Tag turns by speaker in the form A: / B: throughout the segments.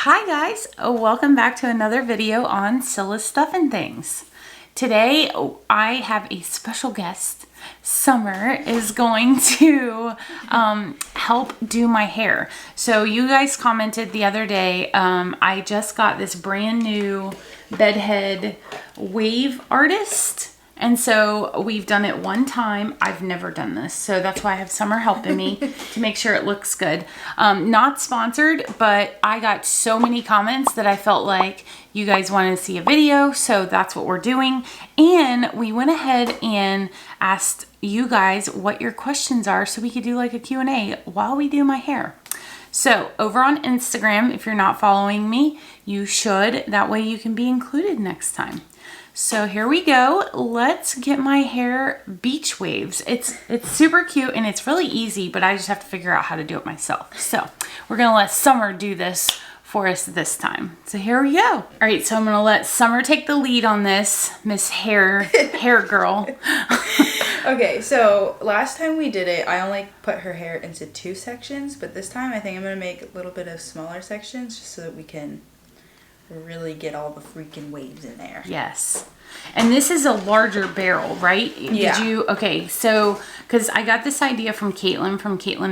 A: Hi guys, welcome back to another video on Scylla's Stuff and Things. Today I have a special guest. Summer is going to help do my hair. So you guys commented the other day, I just got this brand new bedhead wave artist. And so we've done it one time. I've never done this. So that's why I have Summer helping me to make sure it looks good. Not sponsored, but I got so many comments that I felt like you guys wanted to see a video. So that's what we're doing. And we went ahead and asked you guys what your questions are so we could do like a Q&A while we do my hair. So over on Instagram, if you're not following me, you should. That way you can be included next time. So here we go. Let's get my hair beach waves. It's super cute and it's really easy, but I just have to figure out how to do it myself. So we're gonna let Summer do this for us this time. So here we go. All right, so I'm gonna let Summer take the lead on this, Miss Hair Girl.
B: Okay, so last time we did it, I only put her hair into 2 sections, but this time I think I'm gonna make a little bit of smaller sections just so that we can really get all the freaking waves in there.
A: Yes. And this is a larger barrel, right?
B: Yeah.
A: Did you? Okay, so because I got this idea from Caitlin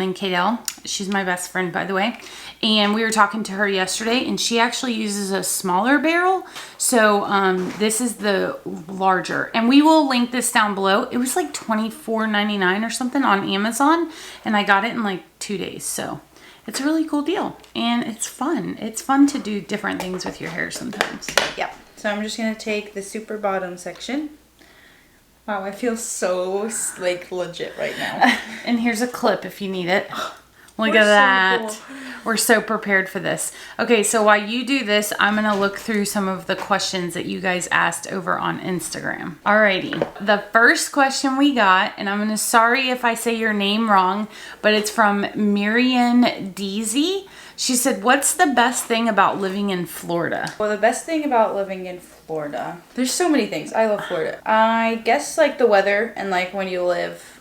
A: and Kaydell. She's my best friend, by the way. And we were talking to her yesterday, and she actually uses a smaller barrel. So this is the larger. And we will link this down below. It was like $24.99 or something on Amazon. And I got it in like 2 days. So it's a really cool deal. And it's fun. It's fun to do different things with your hair sometimes.
B: Yep. So I'm just going to take the super bottom section. Wow, I feel so like legit right now.
A: And here's a clip if you need it. Look at that.
B: So cool.
A: We're so prepared for this. Okay, so while you do this, I'm going to look through some of the questions that you guys asked over on Instagram. Alrighty. The first question we got, and I'm going to, sorry if I say your name wrong, but it's from Miriam Deasy. She said, what's the best thing about living in Florida?
B: Well, the best thing about living in Florida, there's so many things. I love Florida. I guess like the weather and like when you live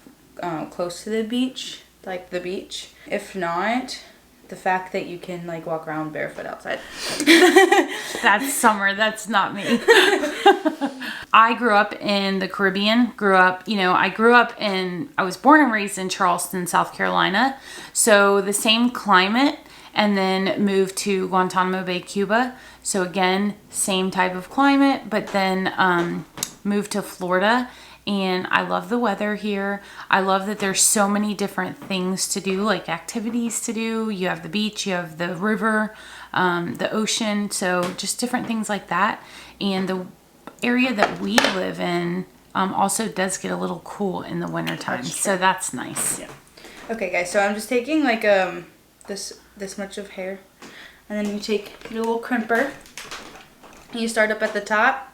B: close to the beach, like the beach. If not, the fact that you can like walk around barefoot outside.
A: That's Summer. That's not me. I grew up in the Caribbean. I was born and raised in Charleston, South Carolina. So the same climate, and then moved to Guantanamo Bay, Cuba. So again, same type of climate, but then moved to Florida. And I love the weather here. I love that there's so many different things to do, like activities to do. You have the beach, you have the river, the ocean. So just different things like that. And the area that we live in also does get a little cool in the wintertime. So that's nice.
B: Yeah. Okay guys, so I'm just taking like this much of hair. And then you take your little crimper. You start up at the top.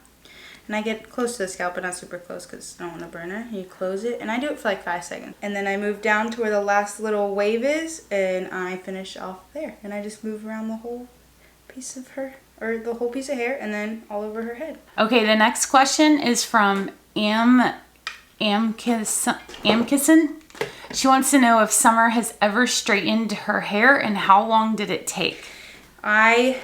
B: And I get close to the scalp, but not super close because I don't want to burn her. You close it, and I do it for like 5 seconds. And then I move down to where the last little wave is, and I finish off there. And I just move around the whole piece of her, or the whole piece of hair, and then all over her head.
A: Okay, the next question is from Amkisson. She wants to know if Summer has ever straightened her hair, and how long did it take?
B: I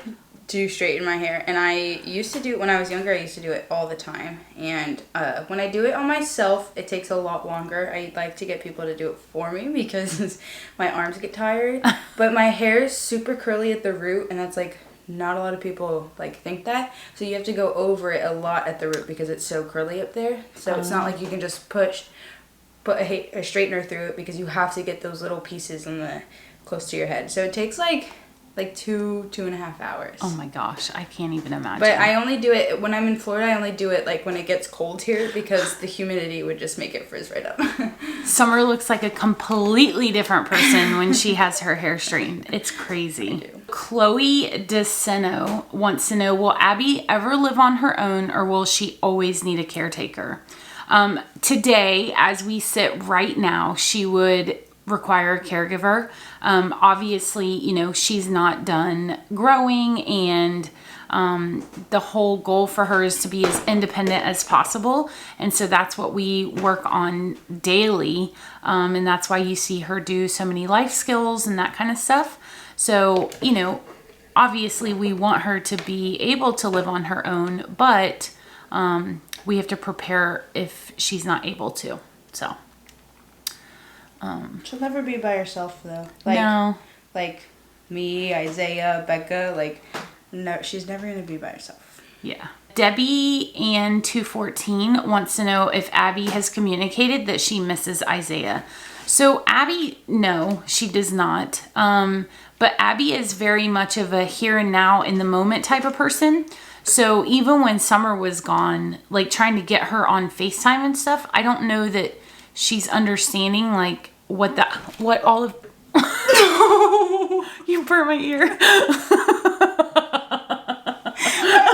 B: do straighten my hair, and I used to do it when I was younger. I used to do it all the time, and when I do it on myself, it takes a lot longer. I like to get people to do it for me because my arms get tired. But my hair is super curly at the root, and that's like not a lot of people like think that, so you have to go over it a lot at the root because it's so curly up there. So it's not like you can just put a straightener through it, because you have to get those little pieces in the close to your head. So it takes like 2.5 hours.
A: Oh my gosh, I can't even imagine.
B: But I only do it when I'm in Florida. I only do it like when it gets cold here, because the humidity would just make it frizz right up.
A: Summer looks like a completely different person when she has her hair straightened. It's crazy. Chloe DeSeno wants to know, will Abby ever live on her own, or will she always need a caretaker? Today, as we sit right now, she would require a caregiver. Obviously, she's not done growing, and the whole goal for her is to be as independent as possible. And so that's what we work on daily. And that's why you see her do so many life skills and that kind of stuff. So, obviously we want her to be able to live on her own, but we have to prepare if she's not able to. So
B: she'll never be by herself though.
A: No.
B: Like me, Isaiah, Becca, like no, she's never gonna be by herself.
A: Yeah. Debbie Ann 214 wants to know if Abby has communicated that she misses Isaiah. So Abby, no, she does not. But Abby is very much of a here and now in the moment type of person. So even when Summer was gone, like trying to get her on FaceTime and stuff, I don't know that she's understanding like what all of you burnt my ear.
B: I'm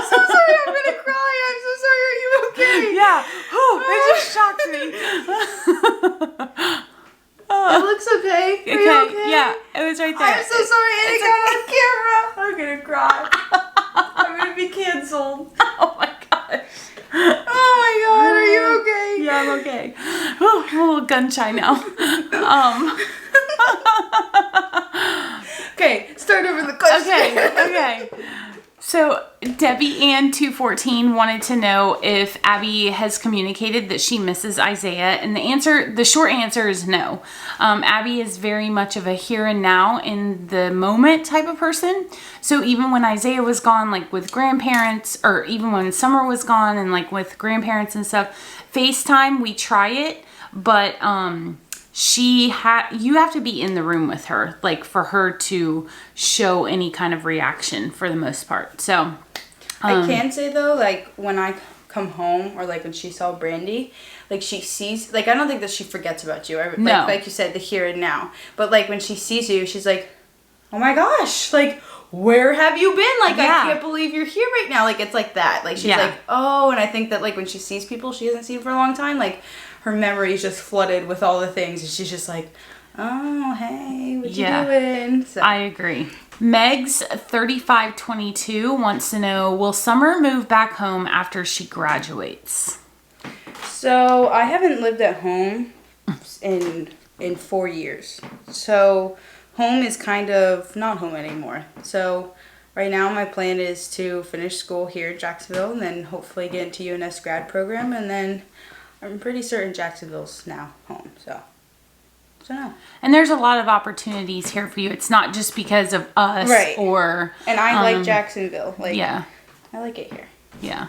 B: so sorry, I'm gonna cry. I'm so sorry. Are you okay?
A: Yeah. Oh, it just shocked me.
B: It looks okay. Are you okay?
A: Yeah, it was right there.
B: I'm so sorry. And it got on camera. I'm gonna cry. I'm gonna be canceled.
A: Oh my gosh.
B: Oh my god. Are you okay?
A: Yeah, I'm okay. Oh, I'm a little gun shy now.
B: Okay, start over the question.
A: Okay. So Debbie Ann 214 wanted to know if Abby has communicated that she misses Isaiah, and the short answer is no. Abby is very much of a here and now in the moment type of person. So even when Isaiah was gone, like with grandparents, or even when Summer was gone and like with grandparents and stuff, FaceTime, we try it, but you have to be in the room with her, like for her to show any kind of reaction for the most part. So
B: I can say though, like when I come home or like when she saw Brandy, like she sees, like I don't think that she forgets about you.
A: No.
B: Like you said, the here and now. But like when she sees you, she's like, oh my gosh, like where have you been? Like
A: Yeah.
B: I can't believe you're here right now. Like it's like that. Like she's like, oh, and I think that like when she sees people she hasn't seen for a long time, like her memory is just flooded with all the things, and she's just like, oh, hey, what you doing? So.
A: I agree. Megs 3522 wants to know, will Summer move back home after she graduates?
B: So I haven't lived at home in 4 years. So home is kind of not home anymore. So right now my plan is to finish school here in Jacksonville and then hopefully get into UNS grad program, and then I'm pretty certain Jacksonville's now home. So no.
A: And there's a lot of opportunities here for you. It's not just because of us,
B: right?
A: Or
B: and I like Jacksonville. Like
A: yeah,
B: I like it here.
A: Yeah.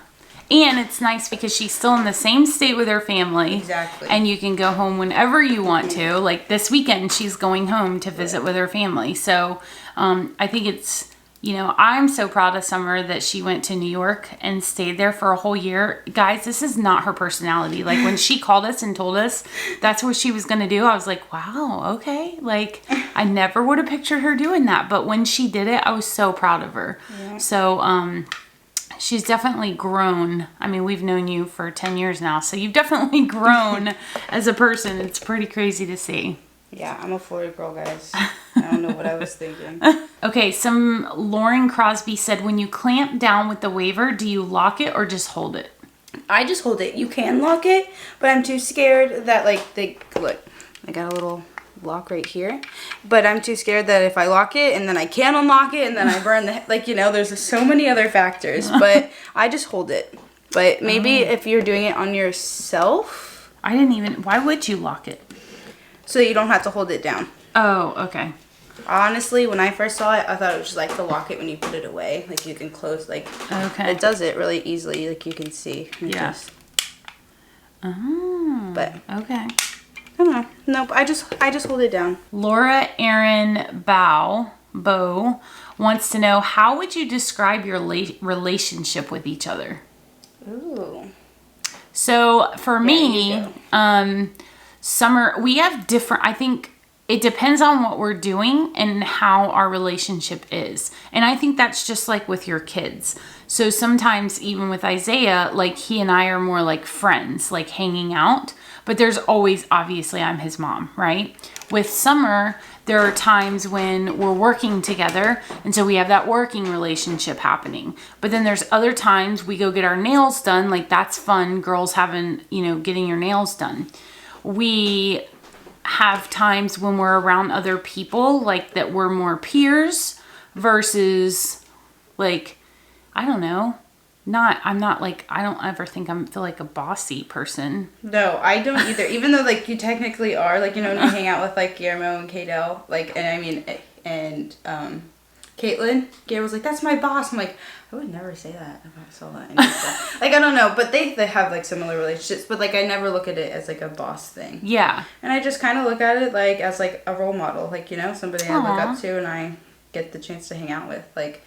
A: And it's nice because she's still in the same state with her family.
B: Exactly.
A: And you can go home whenever you want to. Like this weekend, she's going home to visit with her family. So I think it's, I'm so proud of Summer that she went to New York and stayed there for a whole year. Guys, this is not her personality. Like when she called us and told us that's what she was going to do, I was like, wow, okay. Like I never would have pictured her doing that. But when she did it, I was so proud of her. Yeah. So, she's definitely grown. I mean, we've known you for 10 years now, so you've definitely grown as a person. It's pretty crazy to see.
B: Yeah, I'm a Florida girl, guys. I don't know what I was thinking.
A: Okay, Lauren Crosby said, when you clamp down with the waver, do you lock it or just hold it?
B: I just hold it. You can lock it, but I'm too scared that, look, I got a little lock right here, but I'm too scared that if I lock it and then I can't unlock it and then I burn there's so many other factors, but I just hold it. But maybe if you're doing it on yourself,
A: why would you lock it?
B: So that you don't have to hold it down.
A: Oh, okay.
B: Honestly, when I first saw it, I thought it was just like to lock it when you put it away. Like you can close,
A: okay.
B: It does it really easily, like you can see.
A: Yeah.
B: But
A: okay.
B: I don't know. Nope, I just hold it down.
A: Laura Aaron Bow wants to know, how would you describe your relationship with each other?
B: Ooh.
A: So for me, Summer, we have different, I think it depends on what we're doing and how our relationship is. And I think that's just like with your kids. So sometimes even with Isaiah, like he and I are more like friends, like hanging out. But there's always, obviously, I'm his mom, right? With Summer, there are times when we're working together, and so we have that working relationship happening. But then there's other times we go get our nails done, like that's fun, girls having, getting your nails done. We have times when we're around other people, like that we're more peers versus Like, I don't know. I don't ever think feel like a bossy person.
B: No, I don't either. Even though, like, you technically are, like, you know, when you hang out with, like, Guillermo and Kaydell, like, and I mean, and, Caitlin, Gabriel was like, that's my boss. I'm like, I would never say that if I saw that. Like, I don't know, but they have, like, similar relationships, but, like, I never look at it as, like, a boss thing.
A: Yeah.
B: And I just kind of look at it, like, as, like, a role model. Like, you know, somebody I look up to and I get the chance to hang out with. Like,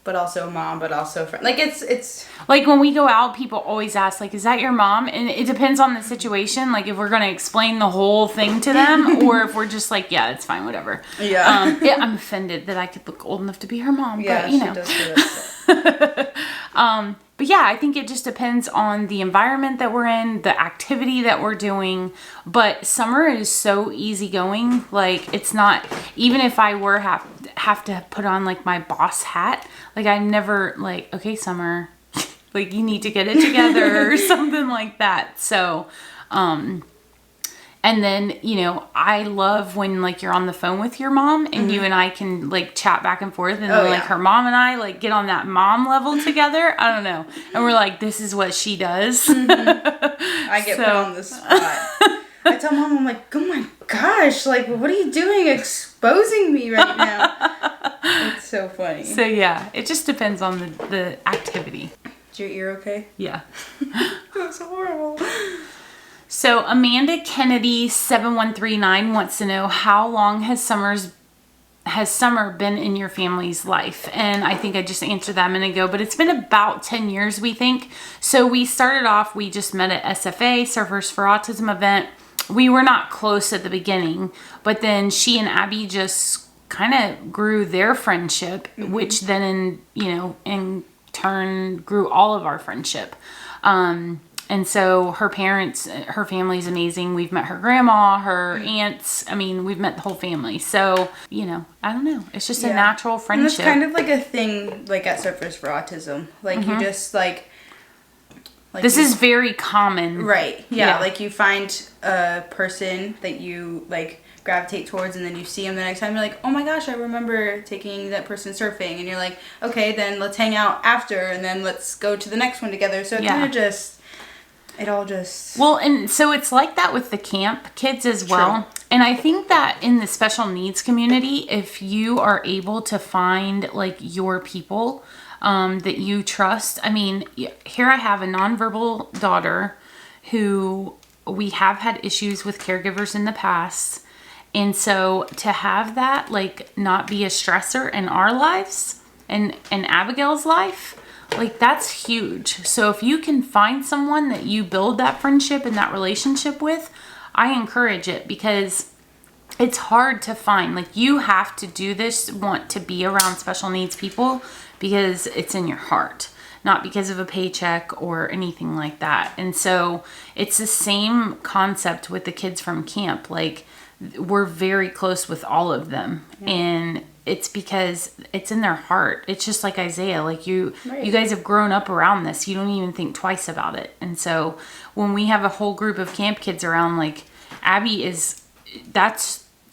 B: but also mom, but also friend. Like, it's...
A: Like, when we go out, people always ask, like, is that your mom? And it depends on the situation. Like, if we're going to explain the whole thing to them, or if we're just like, yeah, it's fine, whatever.
B: Yeah.
A: I'm offended that I could look old enough to be her mom.
B: Yeah,
A: but, you know.
B: she does do that.
A: But yeah, I think it just depends on the environment that we're in, the activity that we're doing. But summer is so easygoing. Like, it's not, even if I were have to put on like my boss hat, like, I'm never like, okay, Summer, like, you need to get it together or something like that. So, and then, you know, I love when, like, you're on the phone with your mom and you and I can, like, chat back and forth. And then, like, her mom and I, like, get on that mom level together. I don't know. And we're like, this is what she does.
B: I get put on the spot. I tell mom, I'm like, oh my gosh, like, what are you doing exposing me right now? It's so funny.
A: So, yeah, it just depends on the activity.
B: Is your ear okay?
A: Yeah.
B: That's horrible.
A: So Amanda Kennedy 7139 wants to know, how long has summer been in your family's life? And I think I just answered that a minute ago, but it's been about 10 years, we think. So we started off, we just met at SFA, Surfers for Autism event. We were not close at the beginning, but then she and Abby just kind of grew their friendship, which then in turn grew all of our friendship. And so her family's amazing. We've met her grandma, her aunts. I mean, we've met the whole family. So, you know, I don't know. It's just a natural friendship.
B: And it's kind of like a thing, like, at Surfers for Autism. Like, you just, like
A: this is very common.
B: Right. Yeah. Like, you find a person that you, like, gravitate towards, and then you see them the next time. You're like, oh my gosh, I remember taking that person surfing. And you're like, okay, then let's hang out after, and then let's go to the next one together. So it kind of just... It all just...
A: Well, and so it's like that with the camp kids as well. True. And I think that in the special needs community, if you are able to find, like, your people that you trust. I mean, here I have a nonverbal daughter who we have had issues with caregivers in the past. And so to have that, like, not be a stressor in our lives and Abigail's life... Like, that's huge. So if you can find someone that you build that friendship and that relationship with, I encourage it, because it's hard to find. Like, you have to do this, want to be around special needs people, because it's in your heart, not because of a paycheck or anything like that. And so it's the same concept with the kids from camp. Like, we're very close with all of them. Yeah. And it's because it's in their heart. It's just like Isaiah, like you guys have grown up around this. You don't even think twice about it. And so when we have a whole group of camp kids around, like, Abby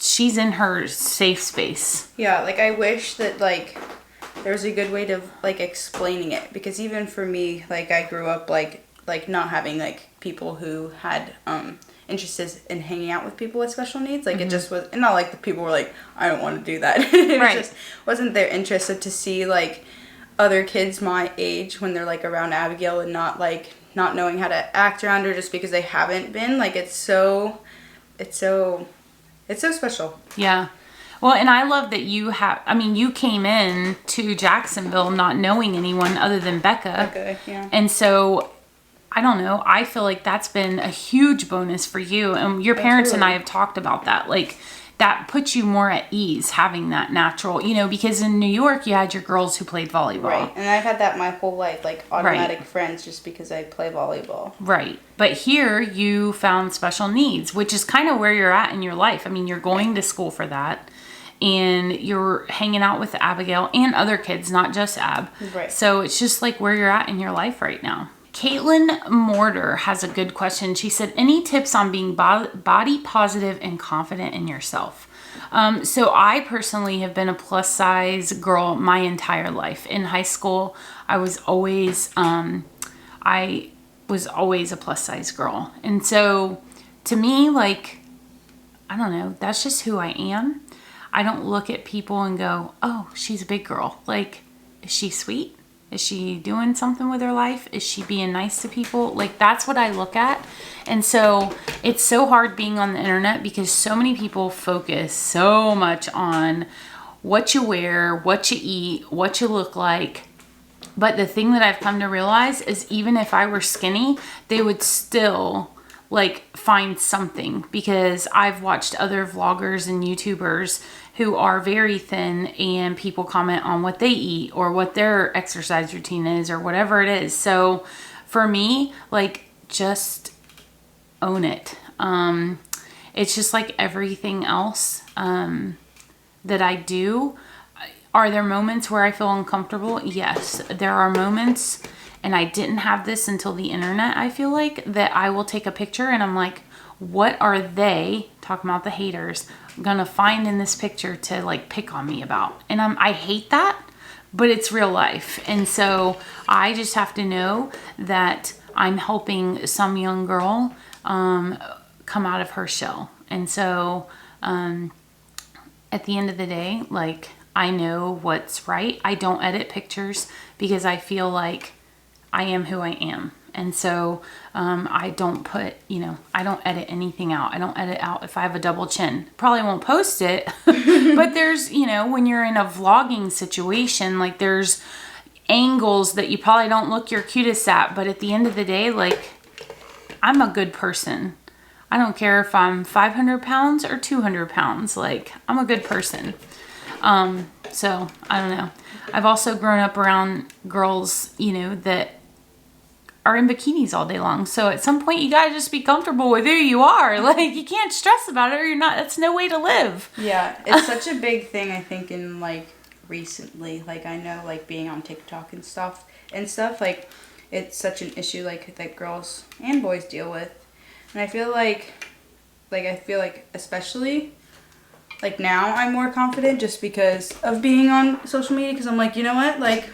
A: she's in her safe space.
B: Yeah, like, I wish that, like, there's a good way to, like, explaining it, because even for me, like, I grew up like not having, like, people who had interested in hanging out with people with special needs. Like, it just was, and not like the people were like, I don't want to do that. It just wasn't their interest. So to see, like, other kids my age when they're, like, around Abigail and not knowing how to act around her just because they haven't been, like, it's so special.
A: Yeah. Well, and I love that you came in to Jacksonville not knowing anyone other than Becca.
B: Okay, yeah.
A: And so, I don't know, I feel like that's been a huge bonus for you. And your parents and I have talked about that. Like, that puts you more at ease having that natural, because in New York you had your girls who played volleyball.
B: Right. And I've had that my whole life, like, automatic friends just because I play volleyball.
A: Right. But here you found special needs, which is kind of where you're at in your life. I mean, you're going to school for that. And you're hanging out with Abigail and other kids, not just Ab.
B: Right.
A: So it's just like where you're at in your life right now. Caitlin Mortar has a good question. She said, any tips on being body positive and confident in yourself? So I personally have been a plus size girl my entire life. In high school, I was always a plus size girl. And so to me, like, I don't know, that's just who I am. I don't look at people and go, oh, she's a big girl. Like, is she sweet? Is she doing something with her life? Is she being nice to people? Like, that's what I look at. And so it's so hard being on the internet because so many people focus so much on what you wear, what you eat, what you look like. But the thing that I've come to realize is even if I were skinny, they would still like find something, because I've watched other vloggers and YouTubers who are very thin and people comment on what they eat or what their exercise routine is or whatever it is. So for me, like, just own it. It's just like everything else that I do. Are there moments where I feel uncomfortable? Yes, there are moments, and I didn't have this until the internet, I feel like, that I will take a picture and I'm like, what are they, talking about the haters, gonna find in this picture to like pick on me about? And I hate that, but it's real life. And so I just have to know that I'm helping some young girl come out of her shell. And so at the end of the day, like, I know what's right. I don't edit pictures because I feel like I am who I am. And so I don't put, I don't edit anything out. I don't edit out if I have a double chin. Probably won't post it. But there's, when you're in a vlogging situation, like, there's angles that you probably don't look your cutest at. But at the end of the day, like, I'm a good person. I don't care if I'm 500 pounds or 200 pounds. Like, I'm a good person. So I don't know. I've also grown up around girls, that are in bikinis all day long. So at some point you gotta just be comfortable with who you are. Like, you can't stress about it or you're not, that's no way to live.
B: Yeah. It's such a big thing, I think, in like recently, like, I know, like, being on TikTok and stuff, like, it's such an issue, like, that girls and boys deal with. And I feel like especially, like, now I'm more confident just because of being on social media, because I'm like, you know what, like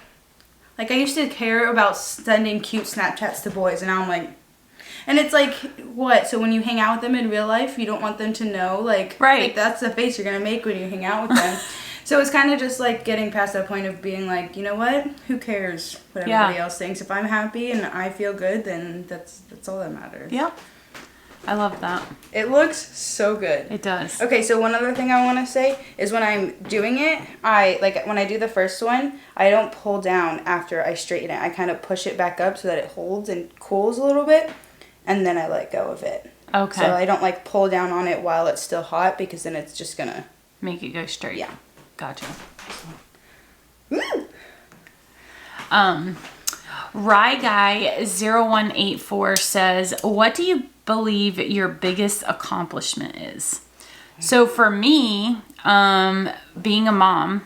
B: I used to care about sending cute Snapchats to boys, and now I'm like, and it's like, what, so when you hang out with them in real life, you don't want them to know, like,
A: right,
B: like, that's the face you're gonna make when you hang out with them. So it's kind of just like getting past that point of being like, you know what, who cares what everybody else thinks? If I'm happy and I feel good, then that's all that matters.
A: Yeah. I love that.
B: It looks so good.
A: It does.
B: Okay, so one other thing I want to say is when I'm doing it, when I do the first one, I don't pull down after I straighten it. I kind of push it back up so that it holds and cools a little bit, and then I let go of it.
A: Okay.
B: So I don't, like, pull down on it while it's still hot, because then it's just gonna
A: make it go straight.
B: Yeah.
A: Gotcha.
B: Woo!
A: Rye Guy 0184 says, what do you believe your biggest accomplishment is? So for me, being a mom,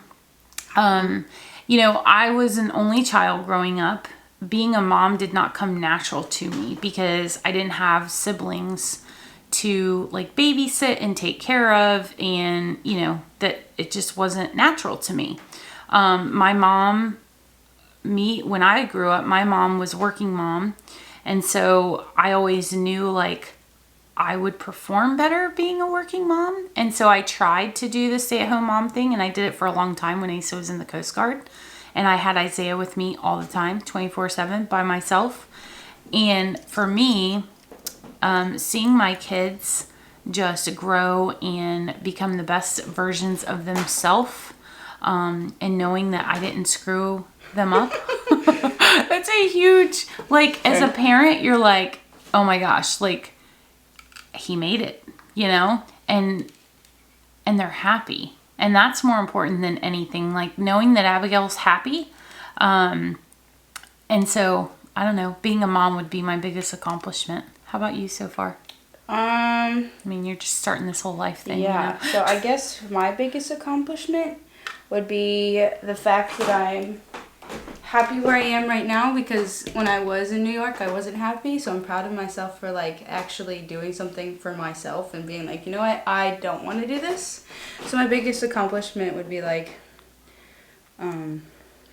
A: I was an only child growing up. Being a mom did not come natural to me because I didn't have siblings to, like, babysit and take care of, and that it just wasn't natural to me. When I grew up, my mom was working mom, and so I always knew, like, I would perform better being a working mom. And so I tried to do the stay-at-home mom thing, and I did it for a long time when Asa was in the Coast Guard. And I had Isaiah with me all the time, 24/7 by myself. And for me, seeing my kids just grow and become the best versions of themselves, and knowing that I didn't screw them up, that's a huge, like, as a parent, you're like, oh my gosh, like, he made it, and they're happy. And that's more important than anything, like, knowing that Abigail's happy. And so, I don't know, being a mom would be my biggest accomplishment. How about you so far? I mean, you're just starting this whole life thing.
B: Yeah, so I guess my biggest accomplishment would be the fact that I'm happy where I am right now, because when I was in New York, I wasn't happy. So I'm proud of myself for like actually doing something for myself and being like, you know what, I don't want to do this. So my biggest accomplishment would be like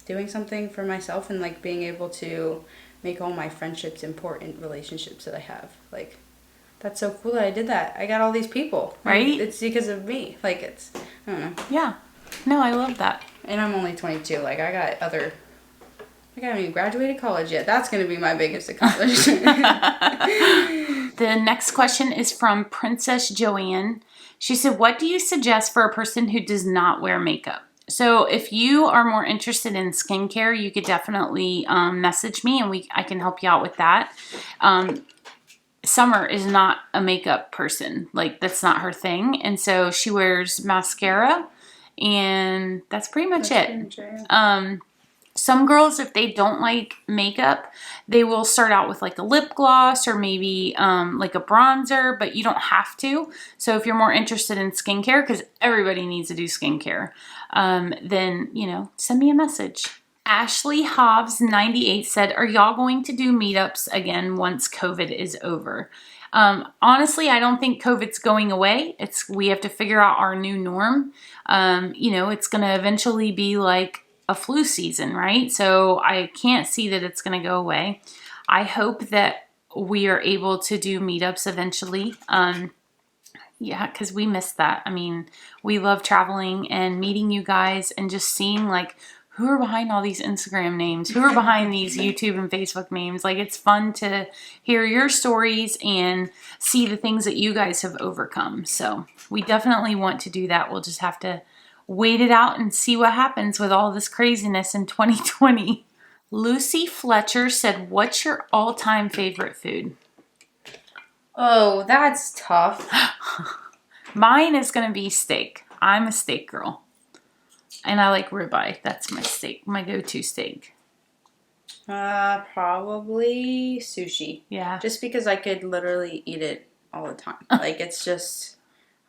B: doing something for myself and like being able to make all my friendships important relationships that I have. Like, that's so cool that I did that. I got all these people.
A: Right?
B: It's because of me. Like, it's, I don't know.
A: Yeah. No, I love that.
B: And I'm only 22. Like, I haven't even graduated college yet. That's going to be my biggest accomplishment.
A: The next question is from Princess Joanne. She said, what do you suggest for a person who does not wear makeup? So if you are more interested in skincare, you could definitely message me and I can help you out with that. Summer is not a makeup person. Like, that's not her thing. And so she wears mascara and that's pretty much it. Some girls, if they don't like makeup, they will start out with like a lip gloss or maybe like a bronzer, but you don't have to. So if you're more interested in skincare, because everybody needs to do skincare, then, you know, send me a message. Ashley Hobbs 98 said, are y'all going to do meetups again once COVID is over? Honestly, I don't think COVID's going away. We have to figure out our new norm. You know, it's going to eventually be like a flu season, right? So I can't see that it's going to go away. I hope that we are able to do meetups eventually. Yeah, because we missed that. I mean, we love traveling and meeting you guys and just seeing like who are behind all these Instagram names, who are behind these YouTube and Facebook names. Like, it's fun to hear your stories and see the things that you guys have overcome. So we definitely want to do that. We'll just have to wait it out and see what happens with all this craziness in 2020. Lucy Fletcher said, what's your all-time favorite food?
B: Oh, that's tough.
A: Mine is going to be steak. I'm a steak girl. And I like ribeye. That's my steak, my go-to steak.
B: Probably sushi.
A: Yeah.
B: Just because I could literally eat it all the time. Like, it's just,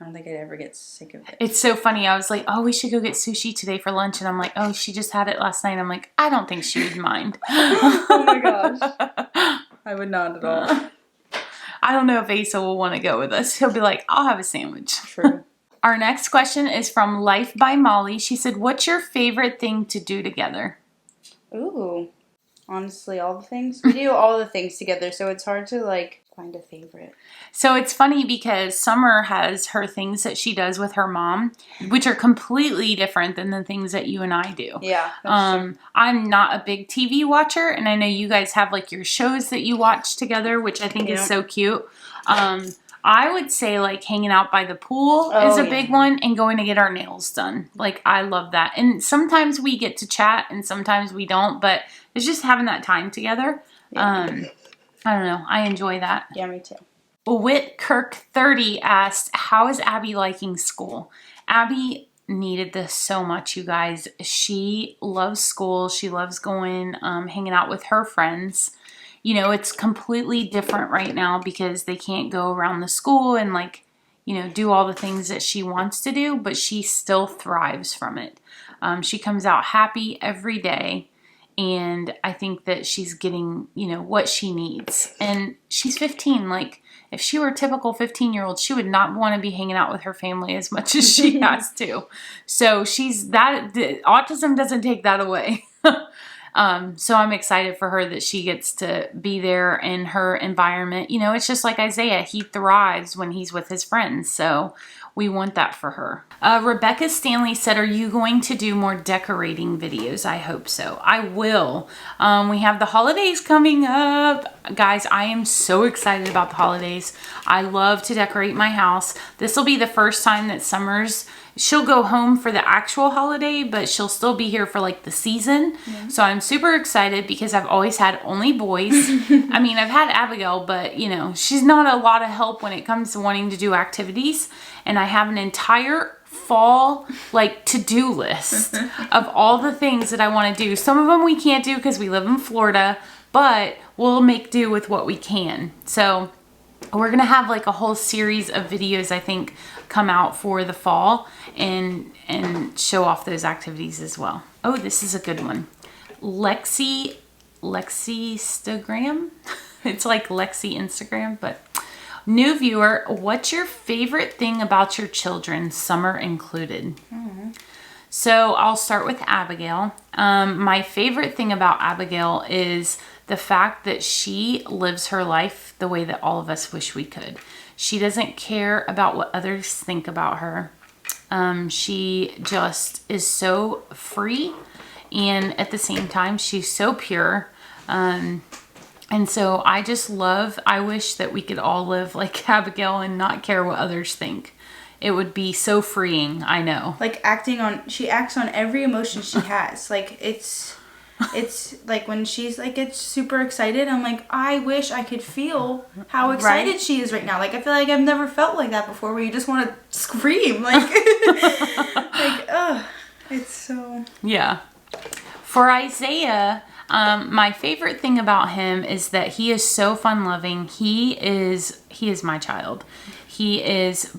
B: I don't think I'd ever get sick of it.
A: It's so funny. I was like, oh, we should go get sushi today for lunch. And I'm like, oh, she just had it last night. I'm like, I don't think she would mind.
B: Oh my gosh. I would not at all.
A: I don't know if Asa will want to go with us. He'll be like, I'll have a sandwich.
B: True.
A: Our next question is from Life by Molly. She said, what's your favorite thing to do together?
B: Ooh. Honestly, all the things. We do all the things together, so it's hard to, like, find a favorite.
A: So it's funny because Summer has her things that she does with her mom, which are completely different than the things that you and I do.
B: Yeah, that's true.
A: I'm not a big TV watcher, and I know you guys have, like, your shows that you watch together, which I think is so cute. I would say, like, hanging out by the pool is a big one, and going to get our nails done. Like, I love that. And sometimes we get to chat, and sometimes we don't, but it's just having that time together. Yeah. I don't know. I enjoy that.
B: Yeah, me too.
A: Whitkirk30 asked, how is Abby liking school? Abby needed this so much, you guys. She loves school. She loves going, hanging out with her friends. You know, it's completely different right now because they can't go around the school and, like, you know, do all the things that she wants to do, but she still thrives from it. She comes out happy every day, and I think that she's getting, you know, what she needs. And she's 15. Like, if she were a typical 15-year-old, she would not want to be hanging out with her family as much as she has to. So autism doesn't take that away. So I'm excited for her that she gets to be there in her environment. You know, it's just like Isaiah. He thrives when he's with his friends. So we want that for her. Rebecca Stanley said, are you going to do more decorating videos? I hope so. I will. We have the holidays coming up. Guys, I am so excited about the holidays. I love to decorate my house. This will be the first time that she'll go home for the actual holiday, but she'll still be here for like the season. Yeah. So I'm super excited because I've always had only boys. I mean, I've had Abigail, but you know, she's not a lot of help when it comes to wanting to do activities. And I have an entire fall like to-do list of all the things that I want to do. Some of them we can't do because we live in Florida, but we'll make do with what we can. So we're going to have like a whole series of videos, I think, come out for the fall and show off those activities as well. Oh, this is a good one. Lexistagram. It's like Lexi Instagram, but new viewer, what's your favorite thing about your children, summer included? So I'll start with Abigail. My favorite thing about Abigail is the fact that she lives her life the way that all of us wish we could. She doesn't care about what others think about her. She just is so free, and at the same time, she's so pure. And so I wish that we could all live like Abigail and not care what others think. It would be so freeing, I know.
B: Like she acts on every emotion she has. Like it's like when she's like gets super excited, I'm like, I wish I could feel how excited she is right now. Like I feel like I've never felt like that before, where you just want to scream. Like, it's so...
A: Yeah. For Isaiah... my favorite thing about him is that he is so fun-loving. He is my child.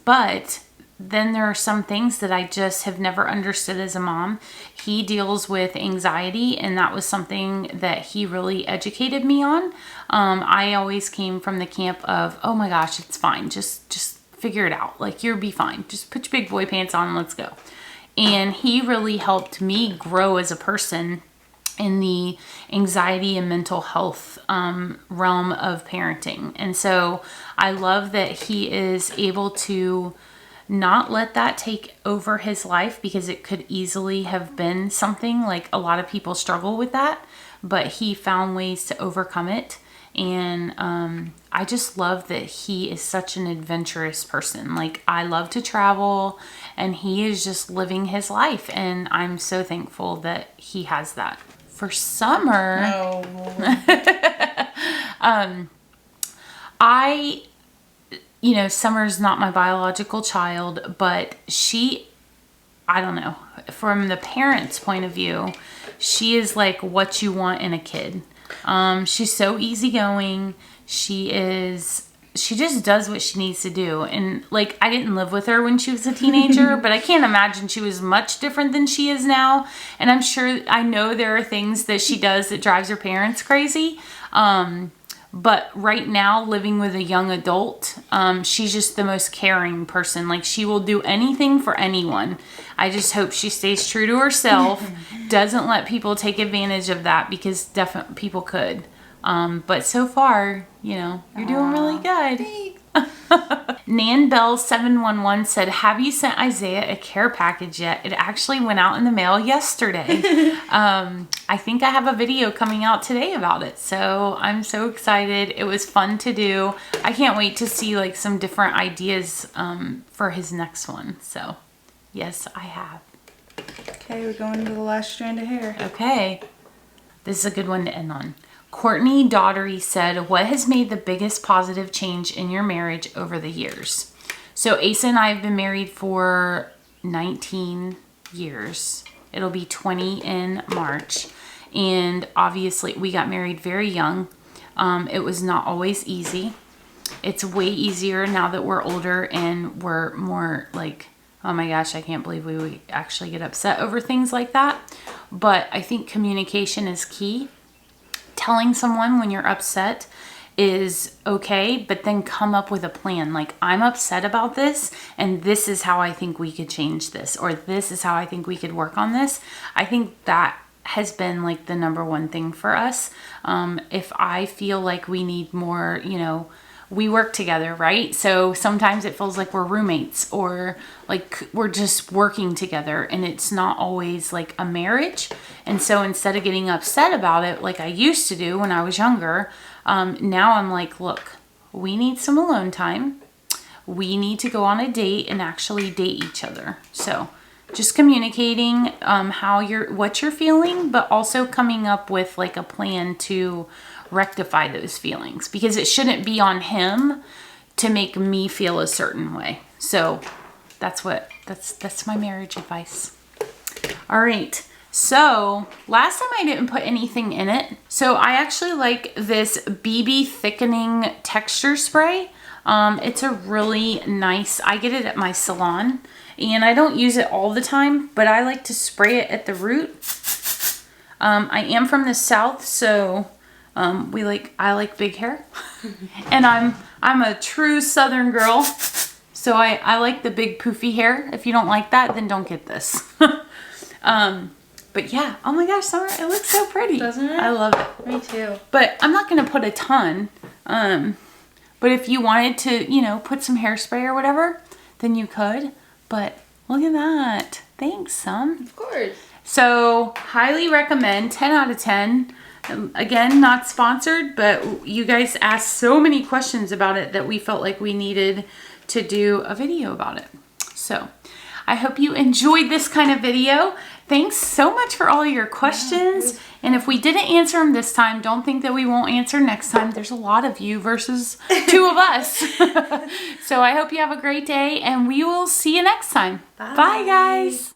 A: But then there are some things that I just have never understood as a mom. He deals with anxiety, and that was something that he really educated me on. I always came from the camp of, oh my gosh, it's fine. Just figure it out. Like, you'll be fine. Just put your big boy pants on and let's go. And he really helped me grow as a person in the anxiety and mental health realm of parenting. And so I love that he is able to not let that take over his life, because it could easily have been something like a lot of people struggle with that, but he found ways to overcome it. And I just love that he is such an adventurous person. Like, I love to travel, and he is just living his life, and I'm so thankful that he has that. For summer, Summer's not my biological child, but I don't know, from the parents' point of view, she is like what you want in a kid. She's so easygoing. She just does what she needs to do. And like, I didn't live with her when she was a teenager, but I can't imagine she was much different than she is now. And I know there are things that she does that drives her parents crazy. But right now, living with a young adult, she's just the most caring person. Like, she will do anything for anyone. I just hope she stays true to herself, doesn't let people take advantage of that, because definitely people could. But so far, you're doing really good. NanBell711 said, have you sent Isaiah a care package yet? It actually went out in the mail yesterday. I think I have a video coming out today about it. So I'm so excited. It was fun to do. I can't wait to see like some different ideas for his next one. So yes, I have.
B: Okay, we're going to the last strand of hair.
A: Okay. This is a good one to end on. Courtney Daughtery said, what has made the biggest positive change in your marriage over the years? So Asa and I have been married for 19 years. It'll be 20 in March. And obviously we got married very young. It was not always easy. It's way easier now that we're older and we're more like, oh my gosh, I can't believe we would actually get upset over things like that. But I think communication is key. Telling someone when you're upset is okay, but then come up with a plan. Like, I'm upset about this, and this is how I think we could change this, or this is how I think we could work on this. I think that has been like the number one thing for us. If I feel like we need more, we work together, right? So sometimes it feels like we're roommates, or like we're just working together, and it's not always like a marriage. And so instead of getting upset about it like I used to do when I was younger, now I'm like, look, we need some alone time. We need to go on a date and actually date each other. So just communicating what you're feeling, but also coming up with like a plan to rectify those feelings, because it shouldn't be on him to make me feel a certain way. So that's my marriage advice. All right. So last time I didn't put anything in it. So I actually like this BB thickening texture spray. It's a really nice, I get it at my salon, and I don't use it all the time, but I like to spray it at the root. I am from the South, so I like big hair. And I'm a true Southern girl. So I like the big poofy hair. If you don't like that, then don't get this. But yeah, oh my gosh, Summer, it looks so pretty.
B: Doesn't it?
A: I love it.
B: Me too.
A: But I'm not going to put a ton. But if you wanted to, you know, put some hairspray or whatever, then you could. But look at that. Thanks, Sum.
B: Of course.
A: So, highly recommend, 10 out of 10. Again, not sponsored, but you guys asked so many questions about it that we felt like we needed to do a video about it. So, I hope you enjoyed this kind of video. Thanks so much for all your questions. And if we didn't answer them this time, don't think that we won't answer next time. There's a lot of you versus 2 of us. So I hope you have a great day, and we will see you next time. Bye guys.